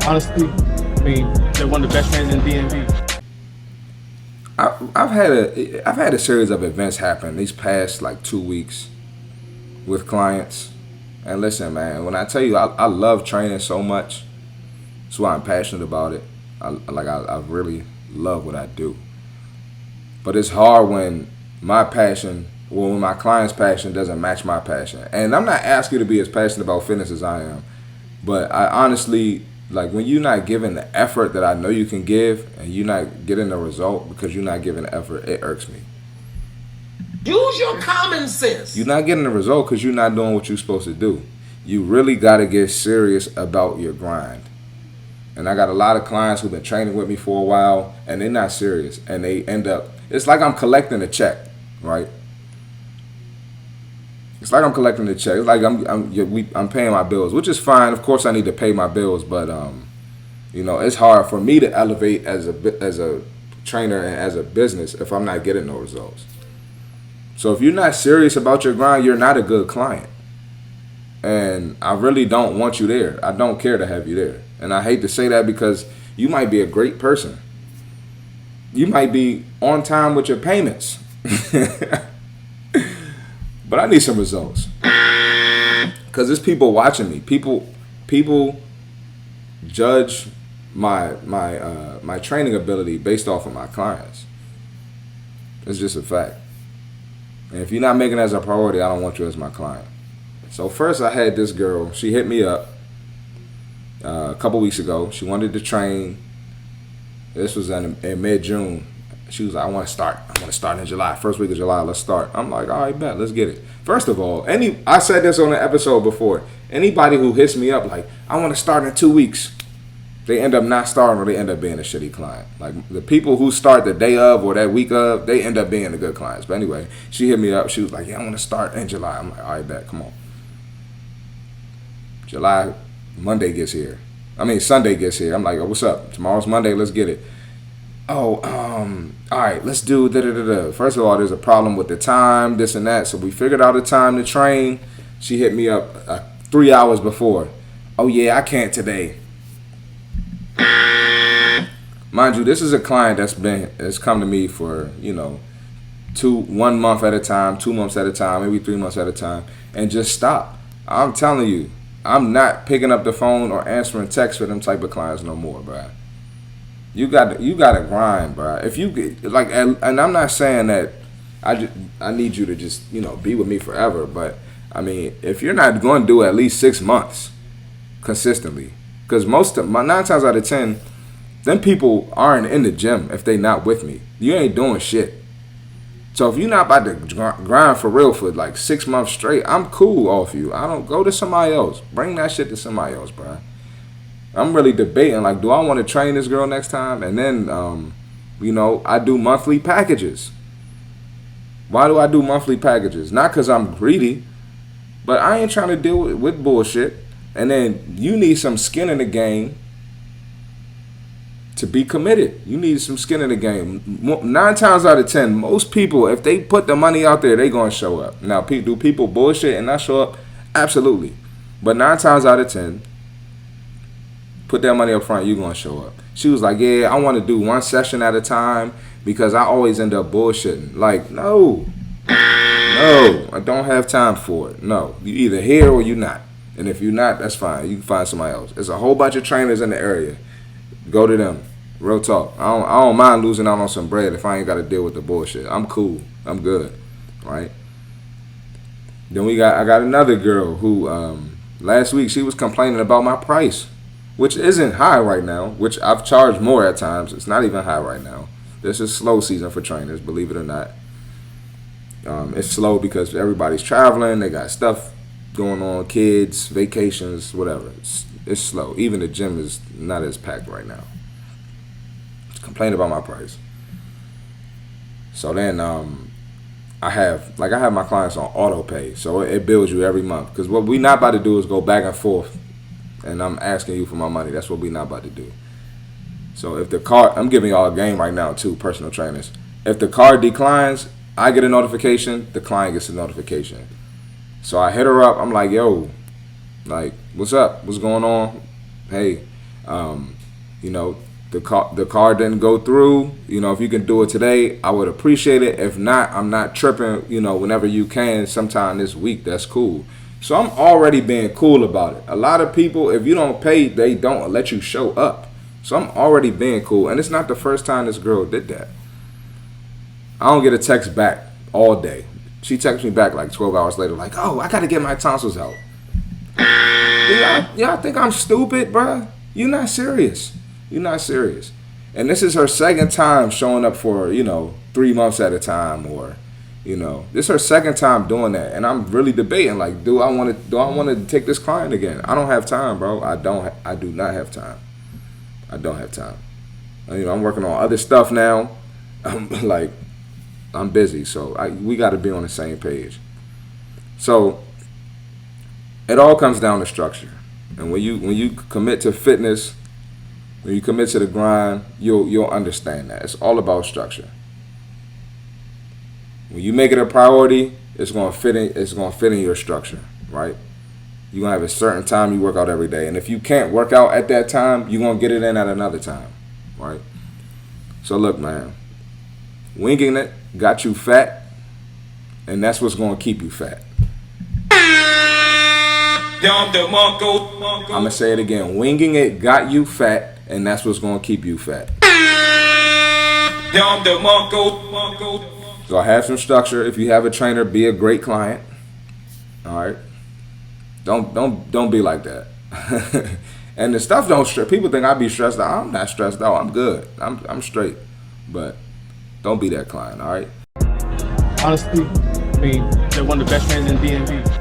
Honestly, I mean, they're one of the best trainers in DMV. I've had a series of events happen these past like 2 weeks with clients. And listen, man, when I tell you I love training so much, that's why I'm passionate about it. I really love what I do. But it's hard when my passion, well, when my client's passion doesn't match my passion. And I'm not asking you to be as passionate about fitness as I am, but I honestly, like, when you're not giving the effort that I know you can give, and you're not getting the result because you're not giving the effort, it irks me. Use your common You're sense. not getting the result because you're not doing what you're supposed to do. You really got to get serious about your grind. And I got a lot of clients who've been training with me for a while, and they're not serious, and they end up. It's like I'm collecting a check, right? It's like I'm collecting a check. It's like I'm paying my bills, which is fine. Of course, I need to pay my bills, but it's hard for me to elevate as a trainer and as a business if I'm not getting no results. So if you're not serious about your grind, you're not a good client. And I really don't want you there. I don't care to have you there. And I hate to say that because you might be a great person. You might be on time with your payments. But I need some results. Because there's people watching me. People judge my training ability based off of my clients. It's just a fact. And if you're not making it as a priority, I don't want you as my client. So first I had this girl. She hit me up a couple weeks ago. She wanted to train. This was in mid-June. She was like, I want to start. I want to start in July. First week of July, let's start. I'm like, all right, bet, let's get it. First of all, I said this on an episode before. Anybody who hits me up like, I want to start in 2 weeks, they end up not starting or they end up being a shitty client. Like the people who start the day of or that week of, they end up being the good clients. But anyway, she hit me up. She was like, yeah, I want to start in July. I'm like, all right, bet, come on. July, Sunday gets here. I'm like, oh, what's up? Tomorrow's Monday, let's get it. Oh, all right, let's do da-da-da-da. First of all, there's a problem with the time, this and that. So we figured out a time to train. She hit me up 3 hours before. Oh, yeah, I can't today. Mind you, this is a client that's come to me for, 1 month at a time, 2 months at a time, maybe 3 months at a time, and just stop. I'm telling you, I'm not picking up the phone or answering texts for them type of clients no more, bro. You got to grind, bro. If you get like, and I'm not saying that I need you to just be with me forever, but I mean, if you're not going to do at least 6 months consistently, because most of my 9 times out of 10, them people aren't in the gym if they not with me. You ain't doing shit. So if you're not about to grind for real for like 6 months straight, I'm cool off you. I don't go to somebody else. Bring that shit to somebody else, bro. I'm really debating like, do I want to train this girl next time? And then, I do monthly packages. Why do I do monthly packages? Not because I'm greedy, but I ain't trying to deal with bullshit. And then you need some skin in the game to be committed. You need some skin in the game. 9 times out of 10, most people, if they put the money out there, they gonna show up. Now, do people bullshit and not show up? Absolutely. But 9 times out of 10, put that money up front, you gonna show up. She was like, yeah, I want to do 1 session at a time because I always end up bullshitting. Like, no, I don't have time for it. No, you either here or you not. And if you're not, that's fine. You can find somebody else. There's a whole bunch of trainers in the area. Go to them. Real talk. I don't mind losing out on some bread if I ain't got to deal with the bullshit. I'm cool. I'm good. Right? Then I got another girl who last week she was complaining about my price, which isn't high right now, which I've charged more at times. It's not even high right now. This is slow season for trainers, believe it or not. It's slow because everybody's traveling. They got stuff going on, kids, vacations, whatever. It's slow. Even the gym is not as packed right now. Complain about my price. So then I have my clients on auto pay, so it bills you every month. Because what we not about to do is go back and forth, and I'm asking you for my money. That's what we not about to do. So if the card, I'm giving y'all a game right now too, personal trainers. If the card declines, I get a notification. The client gets a notification. So I hit her up. I'm like, yo, like, what's up? What's going on? Hey, You know, the car didn't go through. You know, if you can do it today, I would appreciate it. If not, I'm not tripping. You know, whenever you can, sometime this week, that's cool. So I'm already being cool about it. A lot of people, if you don't pay, they don't let you show up. So I'm already being cool. And it's not the first time this girl did that. I don't get a text back all day. She texts me back like 12 hours later, like, oh, I got to get my tonsils out. Y'all think I'm stupid, bruh? You're not serious. You're not serious. And this is her second time showing up for, 3 months at a time, or, this is her second time doing that. And I'm really debating, like, do I want to take this client again? I don't have time, bro. I do not have time. I don't have time. I'm working on other stuff now. I'm busy, so we got to be on the same page. So it all comes down to structure. And when you commit to fitness, when you commit to the grind, you'll understand that. It's all about structure. When you make it a priority, it's gonna fit in your structure, right? You're gonna have a certain time you work out every day. And if you can't work out at that time, you're gonna get it in at another time, right? So look, man, winging it got you fat, and that's what's gonna keep you fat. I'm gonna say it again. Winging it got you fat, and that's what's gonna keep you fat. So have some structure. If you have a trainer, be a great client. All right. Don't be like that. And the stuff don't stress. People think I be stressed out. I'm not stressed out. I'm good. I'm straight. But don't be that client. All right. Honestly, they're one of the best trainers in DMV.